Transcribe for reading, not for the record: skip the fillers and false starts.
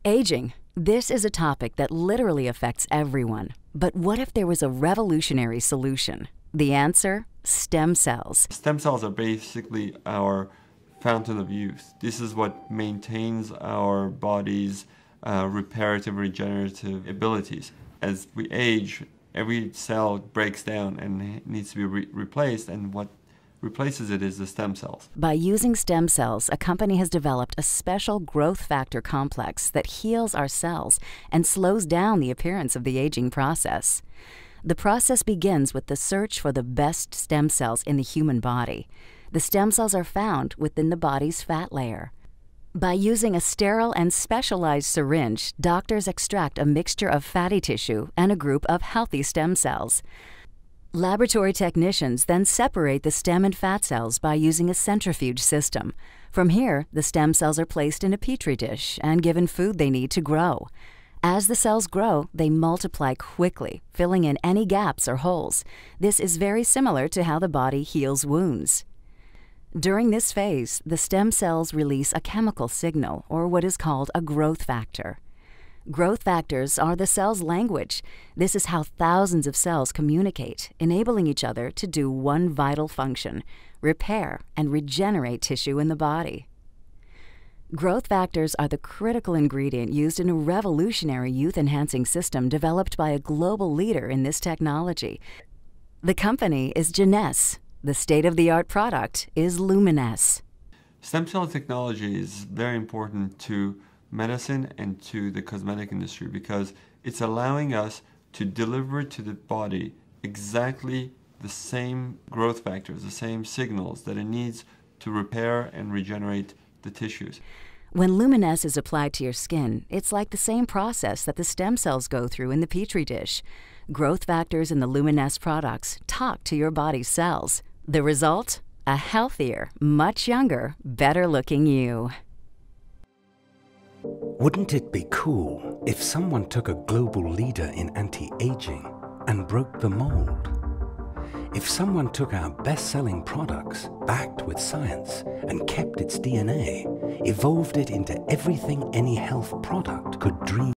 Aging. This is a topic that literally affects everyone. But what if there was a revolutionary solution? The answer? Stem cells. Stem cells are basically our fountain of youth. This is what maintains our body's reparative, regenerative abilities. As we age, every cell breaks down and needs to be replaced, and what replaces it is the stem cells. By using stem cells, a company has developed a special growth factor complex that heals our cells and slows down the appearance of the aging process. The process begins with the search for the best stem cells in the human body. The stem cells are found within the body's fat layer. By using a sterile and specialized syringe, doctors extract a mixture of fatty tissue and a group of healthy stem cells. Laboratory technicians then separate the stem and fat cells by using a centrifuge system. From here, the stem cells are placed in a petri dish and given food they need to grow. As the cells grow, they multiply quickly, filling in any gaps or holes. This is very similar to how the body heals wounds. During this phase, the stem cells release a chemical signal, or what is called a growth factor. Growth factors are the cell's language. This is how thousands of cells communicate, enabling each other to do one vital function: repair and regenerate tissue in the body. Growth factors are the critical ingredient used in a revolutionary youth-enhancing system developed by a global leader in this technology. The company is Geneos. The state-of-the-art product is Luminesce. Stem cell technology is very important to medicine and to the cosmetic industry because it's allowing us to deliver to the body exactly the same growth factors, the same signals that it needs to repair and regenerate the tissues. When Luminesce is applied to your skin, it's like the same process that the stem cells go through in the petri dish. Growth factors in the Luminesce products talk to your body's cells. The result? A healthier, much younger, better-looking you. Wouldn't it be cool if someone took a global leader in anti-aging and broke the mold? If someone took our best-selling products, backed with science, and kept its DNA, evolved it into everything any health product could dream